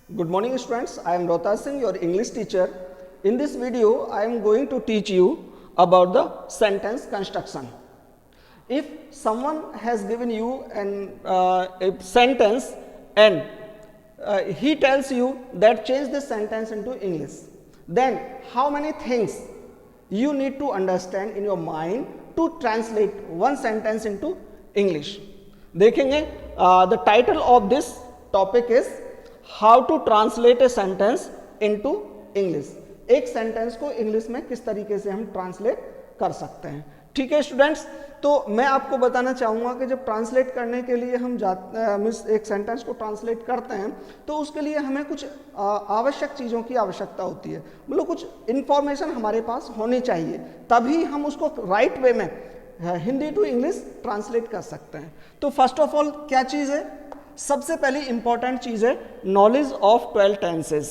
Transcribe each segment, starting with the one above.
Good morning students, I am Rohtas Singh, your English teacher. In this video, I am going to teach you about the sentence construction. If someone has given you a sentence and he tells you that change this sentence into English, then how many things you need to understand in your mind to translate one sentence into English? देखेंगे the title of this topic is how to translate a sentence into English. एक sentence को English में किस तरीके से हम translate कर सकते हैं. ठीक है स्टूडेंट्स, तो मैं आपको बताना चाहूँगा कि जब ट्रांसलेट करने के लिए हम एक सेंटेंस को ट्रांसलेट करते हैं तो उसके लिए हमें कुछ आवश्यक चीज़ों की आवश्यकता होती है. मतलब कुछ इन्फॉर्मेशन हमारे पास होनी चाहिए, तभी हम उसको राइट वे में हिंदी टू इंग्लिश ट्रांसलेट कर सकते हैं. तो फर्स्ट ऑफ ऑल क्या चीज़ है? सबसे पहली इंपॉर्टेंट चीज़ है नॉलेज ऑफ 12 टेंसेस.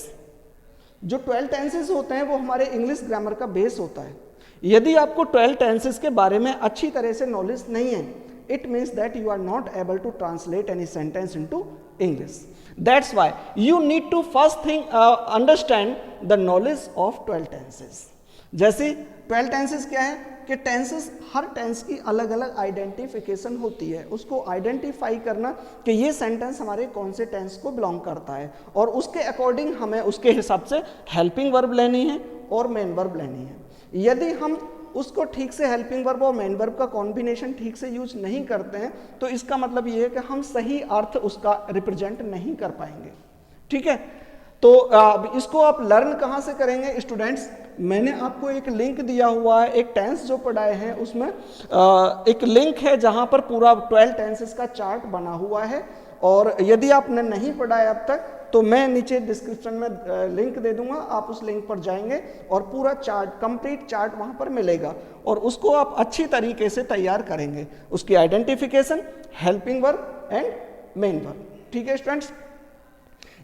जो 12 टेंसेस होते हैं वो हमारे इंग्लिश ग्रामर का बेस होता है. यदि आपको 12 टेंसेस के बारे में अच्छी तरह से नॉलेज नहीं है, it means that you are not able to translate any sentence into English. That's why you need to first thing understand the knowledge of 12 tenses. जैसे 12 टेंसेस क्या है कि टेंसेस, हर टेंस की अलग अलग आइडेंटिफिकेशन होती है. उसको आइडेंटिफाई करना कि ये सेंटेंस हमारे कौन से टेंस को बिलोंग करता है, और उसके अकॉर्डिंग हमें उसके हिसाब से हेल्पिंग वर्ब लेनी है और मेन वर्ब लेनी है. यदि हम उसको ठीक से हेल्पिंग वर्ब और मेन वर्ब का कॉम्बिनेशन ठीक से यूज नहीं करते हैं तो इसका मतलब ये है कि हम सही अर्थ उसका रिप्रेजेंट नहीं कर पाएंगे. ठीक है, तो इसको आप लर्न कहाँ से करेंगे स्टूडेंट्स? मैंने आपको एक लिंक दिया हुआ है, एक टेंस जो पढ़ाए हैं उसमें एक लिंक है जहाँ पर पूरा 12 टेंसेस का चार्ट बना हुआ है. और यदि आपने नहीं पढ़ा है अब तक तो मैं नीचे डिस्क्रिप्शन में लिंक दे दूंगा, आप उस लिंक पर जाएंगे और पूरा चार्ट, कंप्लीट चार्ट वहाँ पर मिलेगा और उसको आप अच्छी तरीके से तैयार करेंगे. उसकी identification, helping verb and main verb. ठीक है स्टूडेंट्स,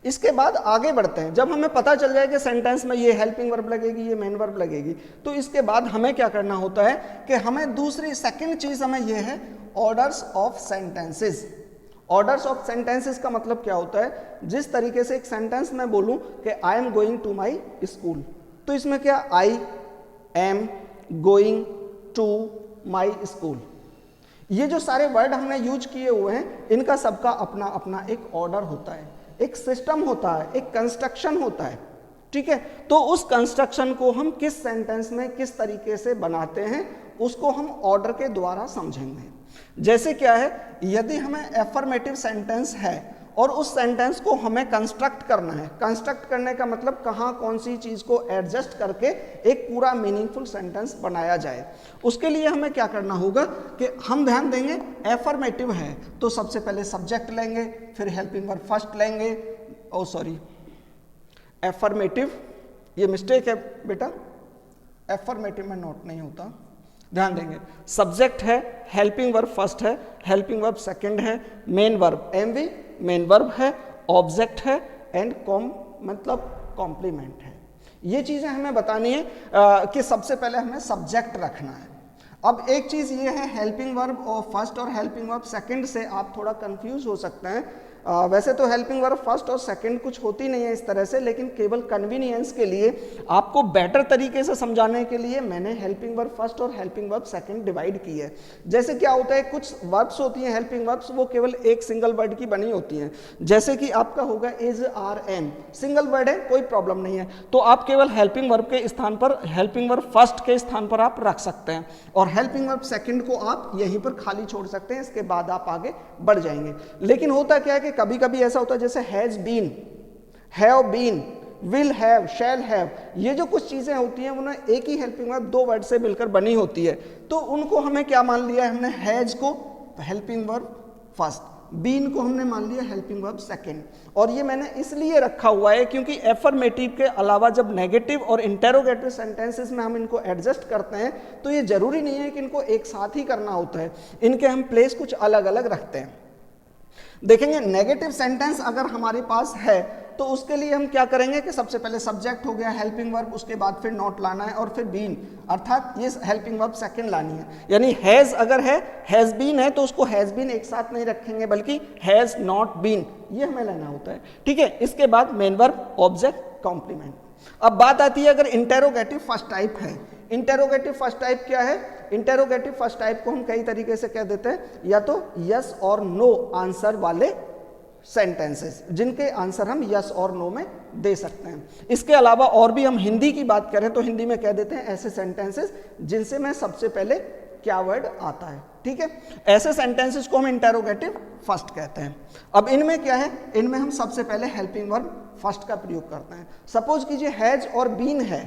इसके बाद आगे बढ़ते हैं. जब हमें पता चल जाए कि सेंटेंस में ये हेल्पिंग वर्ब लगेगी, ये मेन वर्ब लगेगी, तो इसके बाद हमें क्या करना होता है कि हमें दूसरी सेकंड चीज हमें ये है orders of sentences. Orders of sentences का मतलब क्या होता है? जिस तरीके से एक सेंटेंस में बोलूं कि I am going to my school, तो इसमें क्या I am going to my school, ये जो सारे वर्ड हमने यूज किए हुए हैं इनका सबका अपना अपना एक ऑर्डर होता है, एक सिस्टम होता है, एक कंस्ट्रक्शन होता है. ठीक है, तो उस कंस्ट्रक्शन को हम किस सेंटेंस में किस तरीके से बनाते हैं उसको हम ऑर्डर के द्वारा समझेंगे. जैसे क्या है, यदि हमें एफर्मेटिव सेंटेंस है और उस सेंटेंस को हमें कंस्ट्रक्ट करना है, कंस्ट्रक्ट करने का मतलब कहाँ कौन सी चीज़ को एडजस्ट करके एक पूरा मीनिंगफुल सेंटेंस बनाया जाए, उसके लिए हमें क्या करना होगा कि हम ध्यान देंगे. एफर्मेटिव है तो सबसे पहले सब्जेक्ट लेंगे, फिर हेल्पिंग वर्ब फर्स्ट लेंगे. ओ सॉरी, एफर्मेटिव, ये मिस्टेक है बेटा, एफर्मेटिव में नोट नहीं होता, ध्यान देंगे. सब्जेक्ट है, हेल्पिंग वर्ब फर्स्ट है, हेल्पिंग वर्ब सेकंड है, main verb MV main verb है, ऑब्जेक्ट है एंड मतलब कॉम्प्लीमेंट है. ये चीजें हमें बतानी है कि सबसे पहले हमें सब्जेक्ट रखना है. अब एक चीज ये है, हेल्पिंग वर्ब और फर्स्ट और हेल्पिंग वर्ब सेकंड से आप थोड़ा कंफ्यूज हो सकते हैं. वैसे तो हेल्पिंग वर्ब फर्स्ट और सेकंड कुछ होती नहीं है इस तरह से, लेकिन केवल कन्वीनियंस के लिए, आपको बेटर तरीके से समझाने के लिए मैंने हेल्पिंग वर्ब फर्स्ट और हेल्पिंग वर्ब सेकंड डिवाइड की है. जैसे क्या होता है, कुछ वर्ब्स होती हैं हेल्पिंग वर्ब्स, वो केवल एक सिंगल वर्ड की बनी होती हैं. जैसे कि आपका होगा is are am, single word है, कोई प्रॉब्लम नहीं है, तो आप केवल हेल्पिंग वर्ब के स्थान पर हेल्पिंग वर्ब फर्स्ट के स्थान पर आप रख सकते हैं और हेल्पिंग वर्ब सेकंड को आप यहीं पर खाली छोड़ सकते हैं. इसके बाद आप आगे बढ़ जाएंगे. लेकिन होता क्या है कि कभी कभी ऐसा होता है जैसे has been, have been, will have, shall have, ये जो कुछ चीजें होती हैं उन्हें एक ही हेल्पिंग वर्ब दो वर्ड से मिलकर बनी होती है, तो उनको हमें क्या मान लिया है, हमने हैज को हेल्पिंग वर्ब फर्स्ट, बीन को हमने मान लिया हेल्पिंग वर्ब सेकंड. और ये मैंने इसलिए रखा हुआ है क्योंकि एफर्मेटिव के अलावा जब नेगेटिव और इंटेरोगेटिव सेंटेंसेस में हम इनको एडजस्ट करते हैं तो ये जरूरी नहीं है कि इनको एक साथ ही करना होता है, इनके हम प्लेस कुछ अलग अलग रखते हैं. देखेंगे नेगेटिव सेंटेंस अगर हमारे पास है तो उसके लिए हम क्या करेंगे कि सबसे पहले सब्जेक्ट हो गया, हेल्पिंग वर्ब, उसके बाद फिर नॉट लाना है और फिर बीन, अर्थात ये हेल्पिंग वर्ब सेकंड लानी है। यानी हैज़ अगर है, हैज़ बीन है, तो उसको हैज़ बीन एक साथ नहीं रखेंगे बल्कि हैज़ नॉट बीन, ये हमें लेना होता है, ठीक है। इसके बाद मेन वर्ब, ऑब्जेक्ट, कॉम्प्लीमेंट। अब बात आती है अगर इंटेरोगेटिव फर्स्ट टाइप है। इंटेरोगेटिव फर्स्ट टाइप क्या है? इंटेरोगेटिव फर्स्ट टाइप को हम कई तरीके से कह देते हैं, या तो यस और नो आंसर वाले सेंटेंसेस, जिनके आंसर हम यस और नो में दे सकते हैं। इसके अलावा और भी हम हिंदी की बात करें तो हिंदी में कह देते हैं ऐसे सेंटेंसेस जिनसे में सबसे पहले क्या वर्ड आता है, ठीक है। ऐसे सेंटेंसेस को हम इंटेरोगेटिव फर्स्ट कहते हैं। अब इनमें क्या है, इनमें हम सबसे पहले हेल्पिंग वर्ब फर्स्ट का प्रयोग करते हैं। सपोज कीजिए हैज और बीन है,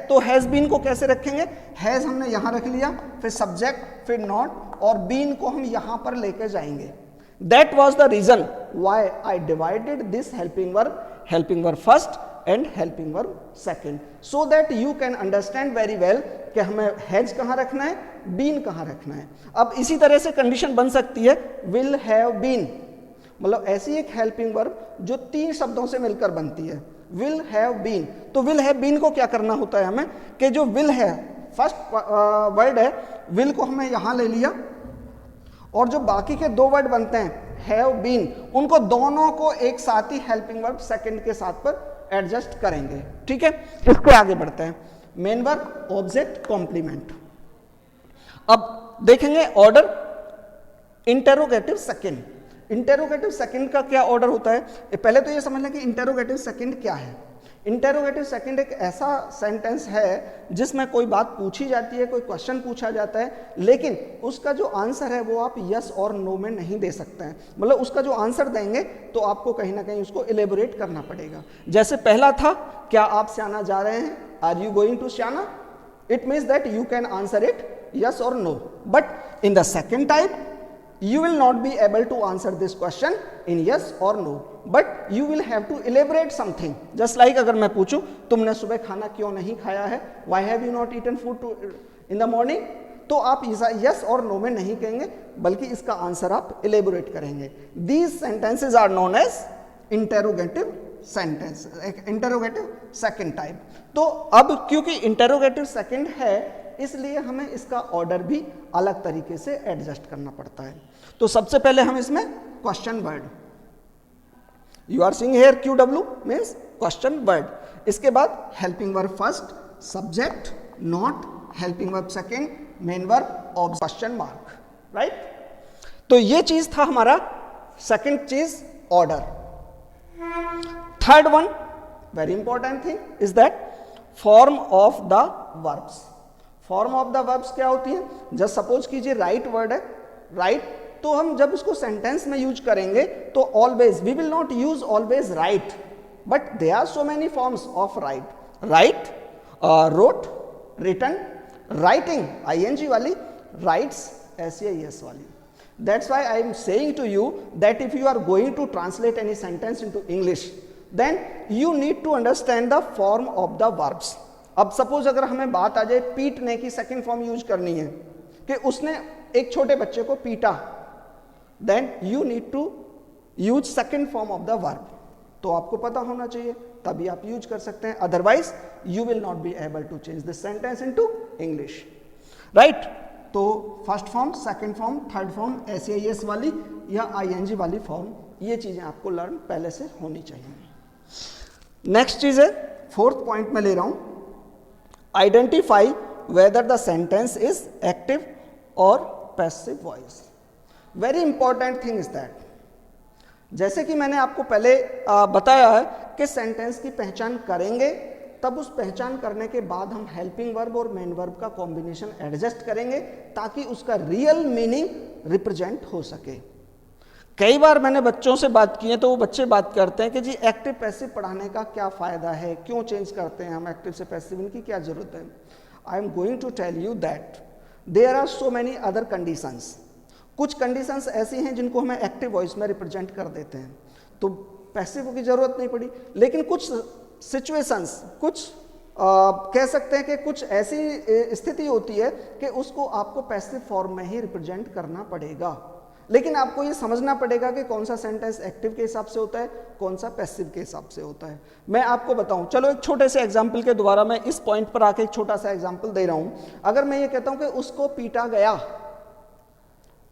तो हैज बीन को कैसे रखेंगे? हैज हमने यहां रख लिया, फिर सब्जेक्ट, फिर नॉट, और बीन को हम यहां पर लेके जाएंगे। That was the reason why I divided this helping verb first and helping verb second, so that you can understand very well कि हमें हैज कहां रखना है, बीन कहां रखना है। अब इसी तरह से कंडीशन बन सकती है विल हैव बीन, मतलब ऐसी एक हेल्पिंग वर्ब जो 3 शब्दों से मिलकर बनती है, विल हैव बीन। तो विल हैव बीन को क्या करना होता है हमें कि जो विल है फर्स्ट वर्ड है, विल को हमने यहां ले लिया, और जो बाकी के 2 वर्ड बनते हैं हैव बीन, उनको दोनों को एक साथ ही हेल्पिंग वर्ब सेकंड के साथ पर एडजस्ट करेंगे, ठीक है। इसको आगे बढ़ते हैं, मेन वर्ब, ऑब्जेक्ट, कॉम्प्लीमेंट। अब देखेंगे order interrogative second. Interrogative second का क्या ऑर्डर होता है? पहले तो ये समझ लें कि इंटेरोगेटिव सेकंड क्या है। इंटेरोगेटिव सेकंड एक ऐसा सेंटेंस है जिसमें कोई बात पूछी जाती है, कोई क्वेश्चन पूछा जाता है, लेकिन उसका जो आंसर है वो आप यस और नो में नहीं दे सकते हैं। मतलब उसका जो आंसर देंगे तो आपको कहीं ना कहीं उसको इलेबोरेट करना पड़ेगा। जैसे पहला था, क्या आप स्याना जा रहे हैं, are you going to Syana, it means that you can answer it yes or no, but in the second type you will not be able to answer this question in yes or no, but you will have to elaborate something, just like अगर मैं पूछूं तुमने सुबह खाना क्यों नहीं खाया है, why have you not eaten food in the morning, तो आप yes और no में नहीं कहेंगे बल्कि इसका आंसर आप elaborate करेंगे। These sentences are known as interrogative sentence, interrogative second type। तो अब क्योंकि interrogative second है इसलिए हमें इसका ऑर्डर भी अलग तरीके से एडजस्ट करना पड़ता है। तो सबसे पहले हम इसमें question word, you are seeing here QW means question word, इसके बाद helping verb first, subject, not, helping verb second, main verb, object, question mark, right. तो ये चीज था हमारा सेकंड चीज, order. Third one very important thing is that form of the verbs. Form of the verbs क्या होती है? Just suppose कीजिए राइट वर्ड है, राइट, तो हम जब इसको सेंटेंस में यूज करेंगे तो always, we will not use always write, but there are so many forms of write, write, wrote, written, writing ING वाली, राइट्स SAES वाली। That's why I am saying to you that if you are going to translate any sentence into English, then you need to understand the form of the verbs. अब suppose अगर हमें बात आ जाए पीटने की, second form use करनी है कि उसने एक छोटे बच्चे को पीटा, then you need to use second form of the verb. तो आपको पता होना चाहिए, तभी आप यूज कर सकते हैं, otherwise you will not be able to change this sentence into English, right. तो first form, second form, third form, SAES वाली या ING वाली फॉर्म, ये चीजें आपको लर्न पहले से होनी चाहिए। नेक्स्ट चीज है, फोर्थ पॉइंट में ले रहा हूं, identify whether the sentence is active or passive voice। very important thing is that, जैसे कि मैंने आपको पहले बताया है कि सेंटेंस की पहचान करेंगे, तब उस पहचान करने के बाद हम हेल्पिंग वर्ब और मेन वर्ब का कॉम्बिनेशन एडजस्ट करेंगे ताकि उसका रियल मीनिंग रिप्रेजेंट हो सके। कई बार मैंने बच्चों से बात की है तो वो बच्चे बात करते हैं कि जी एक्टिव पैसिव पढ़ाने का क्या फ़ायदा है, क्यों चेंज करते हैं हम एक्टिव से पैसिव, इनकी क्या ज़रूरत है। I am going to tell you that there are so many other conditions. कुछ कंडीशंस ऐसी हैं जिनको हमें एक्टिव वॉइस में रिप्रेजेंट कर देते हैं, तो पैसिव की ज़रूरत नहीं पड़ी। लेकिन कुछ सिचुएशंस, कुछ कह सकते हैं कि कुछ ऐसी स्थिति होती है कि उसको आपको पैसिव फॉर्म में ही रिप्रेजेंट करना पड़ेगा। लेकिन आपको ये समझना पड़ेगा कि कौन सा सेंटेंस एक्टिव के हिसाब से होता है, कौन सा पैसिव के हिसाब से होता है। मैं आपको बताऊं, चलो एक छोटे से एग्जाम्पल के द्वारा मैं इस पॉइंट पर आके एक छोटा सा एग्जाम्पल दे रहा हूं। अगर मैं ये कहता हूं कि उसको पीटा गया,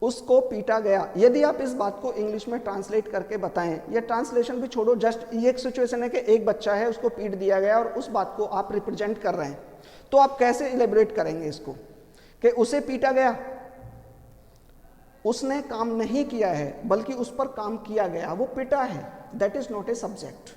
उसको पीटा गया, यदि आप इस बात को इंग्लिश में ट्रांसलेट करके बताएं, या ट्रांसलेशन भी छोड़ो, जस्ट ये एक सिचुएशन है कि एक बच्चा है, उसको पीट दिया गया और उस बात को आप रिप्रेजेंट कर रहे हैं, तो आप कैसे इलेबोरेट करेंगे इसको कि उसे पीटा गया, उसने काम नहीं किया है बल्कि उस पर काम किया गया, वो पिटा है, that is not a subject.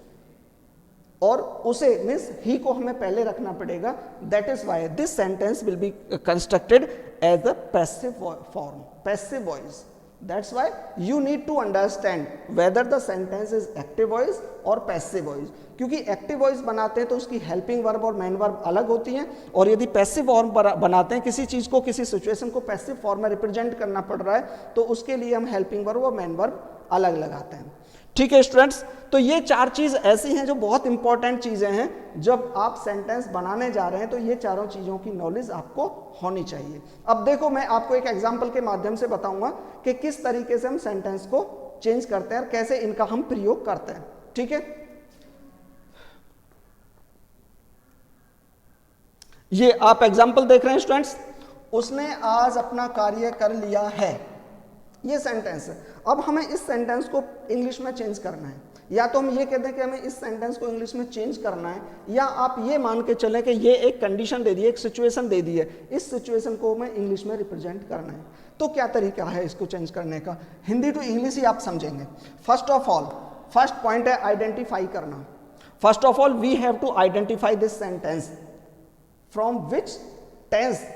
और उसे मीन्स ही को हमें पहले रखना पड़ेगा, that is why this sentence will be constructed as a passive form, passive voice. That's why you need to understand whether the sentence is active voice और passive voice, क्योंकि एक्टिव वॉइस बनाते हैं तो उसकी हेल्पिंग वर्ब और main verb अलग होती हैं, और यदि पैसिव फॉर्म बनाते हैं, किसी चीज को, किसी सिचुएशन को पैसिव फॉर्म में रिप्रेजेंट करना पड़ रहा है, तो उसके लिए हम हेल्पिंग वर्ब और मेन वर्ब अलग लगाते हैं। ठीक है स्टूडेंट्स, तो ये चार चीज ऐसी हैं जो बहुत इंपॉर्टेंट चीजें हैं, जब आप सेंटेंस बनाने जा रहे हैं तो ये चारों चीजों की नॉलेज आपको होनी चाहिए। अब देखो, मैं आपको एक एग्जांपल के माध्यम से बताऊंगा कि किस तरीके से हम सेंटेंस को चेंज करते हैं और कैसे इनका हम प्रयोग करते हैं। ठीक है, ये आप एग्जाम्पल देख रहे हैं स्टूडेंट्स, उसने आज अपना कार्य कर लिया है, ये सेंटेंस है। अब हमें इस सेंटेंस को इंग्लिश में चेंज करना है, या तो हम ये कहते हैं कि हमें इस सेंटेंस को इंग्लिश में चेंज करना है, या आप ये मान के चलें कि ये एक कंडीशन दे दी है, एक सिचुएशन दे दी है, इस सिचुएशन को हमें इंग्लिश में रिप्रेजेंट करना है। तो क्या तरीका है इसको चेंज करने का? हिंदी टू इंग्लिश ही आप समझेंगे। First of all, first point है आइडेंटिफाई करना। First of all we have to identify this sentence, from which tense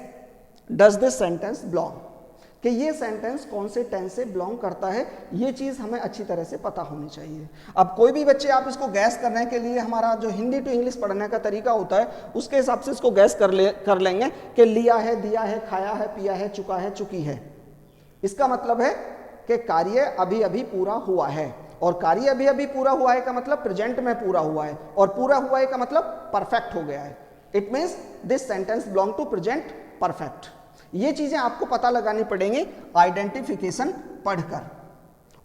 does this sentence belong, कि ये सेंटेंस कौन से टेंस से बिलोंग करता है, ये चीज हमें अच्छी तरह से पता होनी चाहिए। अब कोई भी बच्चे आप इसको गैस करने के लिए, हमारा जो हिंदी टू इंग्लिश पढ़ने का तरीका होता है उसके हिसाब से इसको गैस कर लेंगे कि लिया है, दिया है, खाया है, पिया है, चुका है, चुकी है। इसका मतलब है कि कार्य अभी अभी पूरा हुआ है, और कार्य अभी अभी पूरा हुआ है का मतलब प्रेजेंट में पूरा हुआ है, और पूरा हुआ है का मतलब परफेक्ट हो गया है। It means this sentence belong to present perfect. ये चीजें आपको पता लगानी पड़ेंगी आइडेंटिफिकेशन पढ़कर।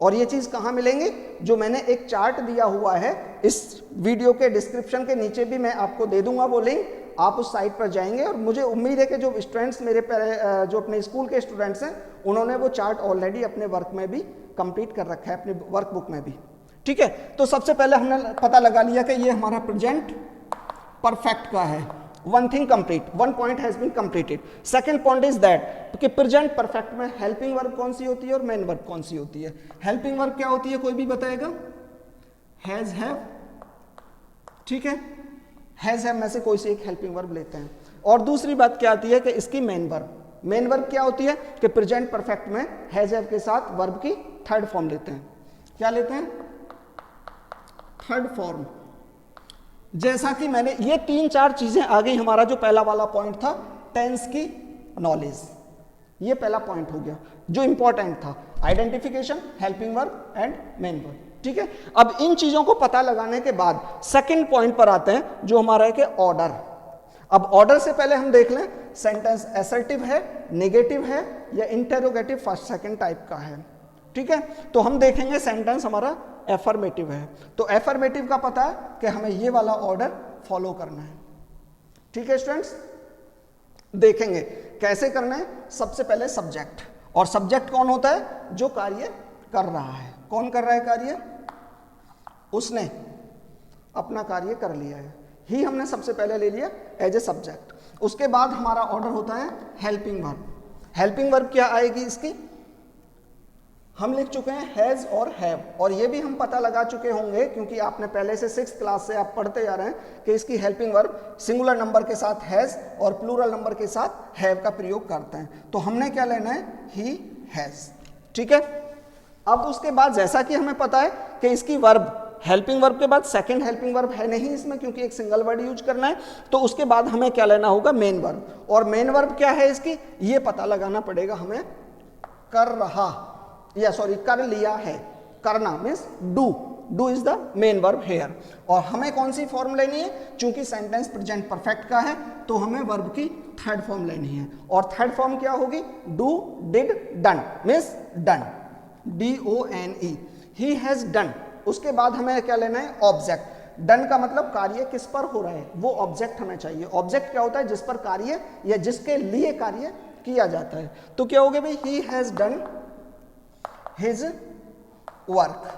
और ये चीज कहां मिलेंगी? जो मैंने एक चार्ट दिया हुआ है, इस वीडियो के डिस्क्रिप्शन के नीचे भी मैं आपको दे दूंगा वो लिंक, आप उस साइट पर जाएंगे, और मुझे उम्मीद है कि जो स्टूडेंट्स मेरे जो अपने स्कूल के स्टूडेंट्स हैं, उन्होंने वो चार्ट ऑलरेडी अपने वर्क में भी कंप्लीट कर रखा है, अपने वर्क बुक में भी। ठीक है, तो सबसे पहले हमने पता लगा लिया कि ये हमारा प्रेजेंट परफेक्ट का है। One thing complete, one point has been completed. Second point is that कि प्रेजेंट परफेक्ट में हेल्पिंग वर्ब कौन सी होती है और मेन वर्ब कौन सी होती है। हेल्पिंग वर्ब क्या होती है, कोई भी बताएगा? Has, have. ठीक है, हैज, हैव में से कोई सी एक हेल्पिंग वर्ब लेते हैं। और दूसरी बात क्या आती है कि इसकी मेन वर्ब। मेन वर्ब क्या होती है कि प्रेजेंट परफेक्ट में हैज, हैव के साथ वर्ब की थर्ड फॉर्म लेते हैं। क्या लेते हैं? Third form. जैसा कि मैंने, ये तीन चार चीजें आ गई। हमारा जो पहला वाला पॉइंट था टेंस की नॉलेज, ये पहला पॉइंट हो गया जो इंपॉर्टेंट था, identification, helping verb and main verb. ठीक है, अब इन चीजों को पता लगाने के बाद सेकंड पॉइंट पर आते हैं जो हमारा है कि ऑर्डर। अब ऑर्डर से पहले हम देख लें सेंटेंस असर्टिव है, नेगेटिव है, या इंटेरोगेटिव फर्स्ट सेकंड टाइप का है। ठीक है, तो हम देखेंगे सेंटेंस हमारा एफर्मेटिव है, तो एफर्मेटिव का पता है कि हमें ये वाला ऑर्डर फॉलो करना है। ठीक है स्टूडेंट्स, देखेंगे कैसे करना है। सबसे पहले सब्जेक्ट, और सब्जेक्ट कौन होता है? जो कार्य कर रहा है। कौन कर रहा है कार्य? उसने अपना कार्य कर लिया है, ही हमने सबसे पहले ले लिया एज ए सब्जेक्ट। उसके बाद हमारा ऑर्डर होता है हेल्पिंग वर्ब। हेल्पिंग वर्ब क्या आएगी इसकी? हम लिख चुके हैं हैज और हैव, और ये भी हम पता लगा चुके होंगे क्योंकि आपने पहले से 6th क्लास से आप पढ़ते जा रहे हैं कि इसकी हेल्पिंग वर्ब सिंगुलर नंबर के साथ हैज और प्लूरल नंबर के साथ हैव का प्रयोग करते हैं। तो हमने क्या लेना है? He has. ठीक है, अब उसके बाद जैसा कि हमें पता है कि इसकी वर्ब, हेल्पिंग वर्ब के बाद सेकंड हेल्पिंग वर्ब है नहीं इसमें क्योंकि एक सिंगल वर्ड यूज करना है, तो उसके बाद हमें क्या लेना होगा? Main verb. और मेन वर्ब क्या है इसकी? ये पता लगाना पड़ेगा हमें। कर रहा, या सॉरी कर लिया है, करना means do, do is the main verb here. और हमें कौन सी फॉर्म लेनी है? चूंकि सेंटेंस प्रेजेंट परफेक्ट का है तो हमें वर्ब की थर्ड फॉर्म लेनी है, और थर्ड फॉर्म क्या होगी? Do, did, done means done. DONE, he has done. उसके बाद हमें क्या लेना है, ऑब्जेक्ट। डन का मतलब कार्य किस पर हो रहा है, वो ऑब्जेक्ट हमें चाहिए। ऑब्जेक्ट क्या होता है, जिस पर कार्य या जिसके लिए कार्य किया जाता है। तो क्या हो गया भाई, he has done his work,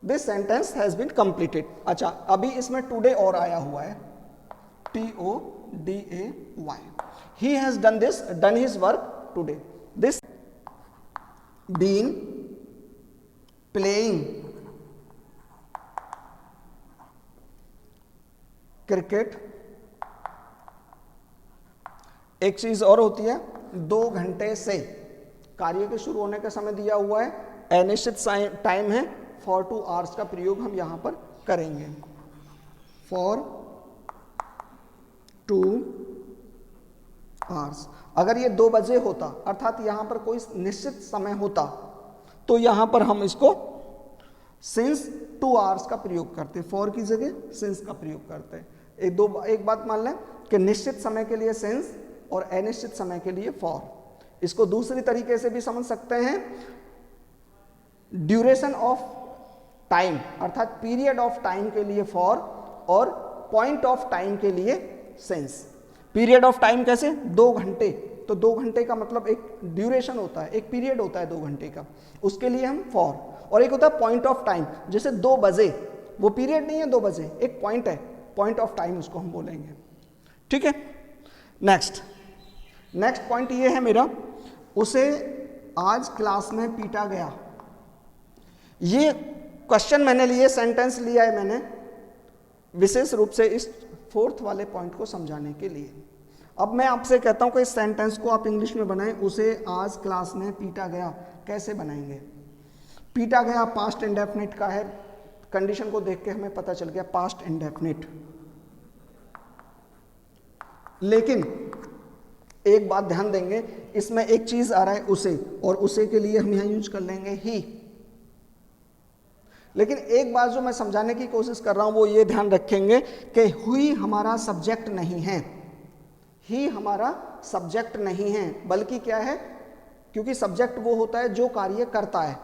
this sentence has been completed. अच्छा, अभी इसमें टुडे और आया हुआ है, TODAY, he has done this, done his work today. This been playing cricket. एक चीज और होती है, 2 घंटे से, कार्य के शुरू होने का समय दिया हुआ है, अनिश्चित टाइम है, फॉर 2 आवर्स का प्रयोग हम यहां पर करेंगे, फॉर 2 आवर्स। अगर ये 2 बजे होता, अर्थात यहां पर कोई निश्चित समय होता, तो यहां पर हम इसको सिंस 2 आवर्स का प्रयोग करते, फॉर की जगह सिंस का प्रयोग करते। एक बात मान लें कि निश्चित समय के लिए सिंस और अनिश्चित समय के लिए फॉर। इसको दूसरी तरीके से भी समझ सकते हैं, ड्यूरेशन ऑफ टाइम अर्थात पीरियड ऑफ टाइम के लिए फॉर और पॉइंट ऑफ टाइम के लिए सिंस। पीरियड ऑफ टाइम कैसे, 2 घंटे, तो 2 घंटे का मतलब एक ड्यूरेशन होता है, एक पीरियड होता है 2 घंटे का, उसके लिए हम फॉर। और एक होता है पॉइंट ऑफ टाइम, जैसे 2 बजे, वो पीरियड नहीं है 2 बजे, एक पॉइंट है, पॉइंट ऑफ टाइम उसको हम बोलेंगे। ठीक है, नेक्स्ट पॉइंट ये है मेरा, उसे आज क्लास में पीटा गया। ये क्वेश्चन मैंने लिए, सेंटेंस लिया है मैंने विशेष रूप से इस 4th वाले पॉइंट को समझाने के लिए। अब मैं आपसे कहता हूं कि इस सेंटेंस को आप इंग्लिश में बनाएं, उसे आज क्लास में पीटा गया। कैसे बनाएंगे, पीटा गया पास्ट इंडेफिनिट का है, कंडीशन को देख के हमें पता चल गया पास्ट इंडेफिनिट। लेकिन एक बात ध्यान देंगे, इसमें एक चीज आ रहा है उसे, और उसे के लिए हम यहां यूज कर लेंगे ही। लेकिन एक बात जो मैं समझाने की कोशिश कर रहा हूं वो ये ध्यान रखेंगे कि हुई हमारा सब्जेक्ट नहीं है, ही हमारा सब्जेक्ट नहीं है, बल्कि क्या है, क्योंकि सब्जेक्ट वो होता है जो कार्य करता है,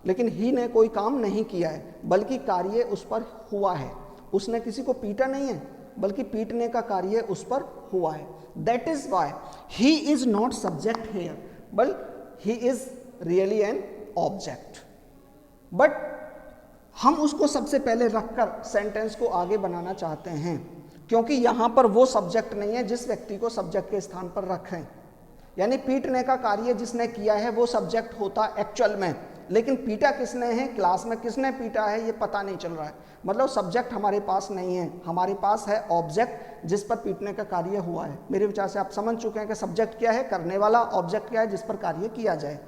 लेकिन ही ने कोई काम नहीं किया है, बल्कि कार्य उस पर हुआ है। उसने किसी को पीटा नहीं है, बल्कि पीटने का कार्य उस पर हुआ है। That is why he is not subject here, but he is really an object. But हम उसको सबसे पहले रखकर सेंटेंस को आगे बनाना चाहते हैं, क्योंकि यहां पर वो सब्जेक्ट नहीं है जिस व्यक्ति को सब्जेक्ट के स्थान पर रखें। यानी पीटने का कार्य जिसने किया है वो सब्जेक्ट होता एक्चुअल में, लेकिन पीटा किसने है, क्लास में किसने पीटा है ये पता नहीं चल रहा है। मतलब सब्जेक्ट हमारे पास नहीं है, हमारे पास है ऑब्जेक्ट जिस पर पीटने का कार्य हुआ है। मेरे विचार से आप समझ चुके हैं कि सब्जेक्ट क्या है, करने वाला, ऑब्जेक्ट क्या है, जिस पर कार्य किया जाए।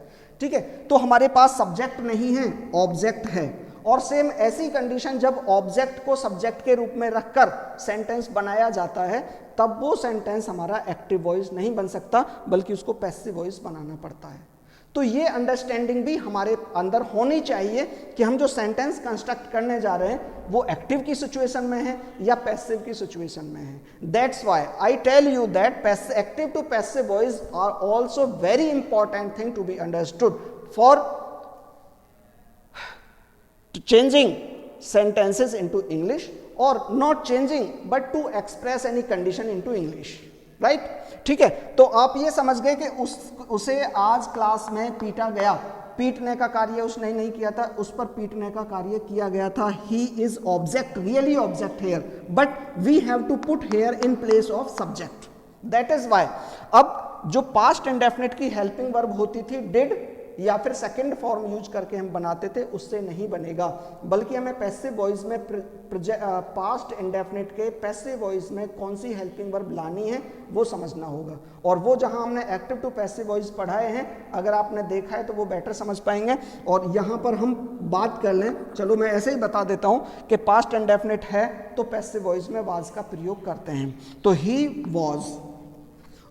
ठीक है, तो हमारे पास सब्जेक्ट नहीं है, ऑब्जेक्ट है। और सेम ऐसी कंडीशन जब ऑब्जेक्ट को सब्जेक्ट के रूप में रखकर सेंटेंस बनाया जाता है, तब वो सेंटेंस हमारा एक्टिव वॉइस नहीं बन सकता, बल्कि उसको पैसिव वॉइस बनाना पड़ता है। तो ये अंडरस्टैंडिंग भी हमारे अंदर होनी चाहिए कि हम जो सेंटेंस कंस्ट्रक्ट करने जा रहे हैं वो एक्टिव की सिचुएशन में है या पैसिव की सिचुएशन में है। That's why I tell you that active to passive voice are also very important thing to be understood for changing sentences into English, or not changing but to express any condition into English, right? ठीक है, तो आप ये समझ गए कि उसे आज क्लास में पीटा गया। पीटने का कार्य उसने नहीं किया था, उस पर पीटने का कार्य किया गया था। he is object, really object here, but we have to put here in place of subject, that is why। अब जो पास्ट इंडेफिनिट की हेल्पिंग वर्ब होती थी डिड या फिर सेकंड फॉर्म यूज करके हम बनाते थे, उससे नहीं बनेगा, बल्कि हमें पैसिव वॉइस में पास्ट इंडेफिनिट के पैसिव वॉइस में कौन सी हेल्पिंग वर्ब लानी है वो समझना होगा। और वो जहां हमने एक्टिव टू पैसिव वॉइस पढ़ाए हैं, अगर आपने देखा है तो वो बेटर समझ पाएंगे। और यहां पर हम बात कर लें, चलो मैं ऐसे ही बता देता हूं कि पास्ट इंडेफिनिट है तो पैसिव वॉइस में वाज का प्रयोग करते हैं, तो ही वॉज।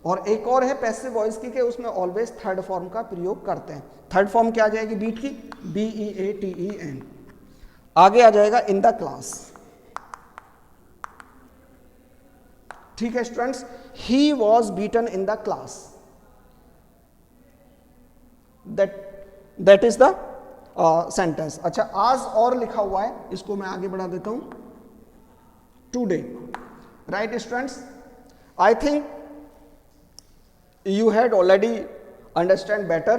और एक और है पैसिव वॉइस की कि उसमें ऑलवेज थर्ड फॉर्म का प्रयोग करते हैं। थर्ड फॉर्म क्या आ जाएगी बीट की, BEATEN। आगे आ जाएगा इन द क्लास। ठीक है students, he was beaten in the class, that that is the sentence. अच्छा, आज और लिखा हुआ है, इसको मैं आगे बढ़ा देता हूं. Today, right students? I think you had already understand better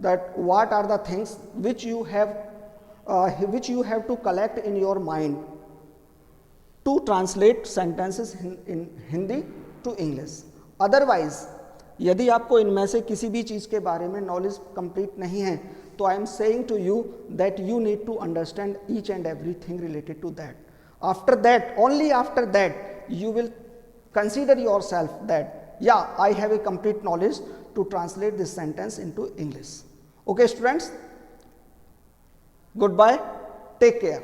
that what are the things which you have to collect in your mind to translate sentences in Hindi to English. Otherwise, यदि आपको इनमें से किसी भी चीज़ के बारे में knowledge complete नहीं है, तो I am saying to you that you need to understand each and everything related to that. After that, only after that, you will consider yourself that yeah, I have a complete knowledge to translate this sentence into English. Okay students, goodbye, take care.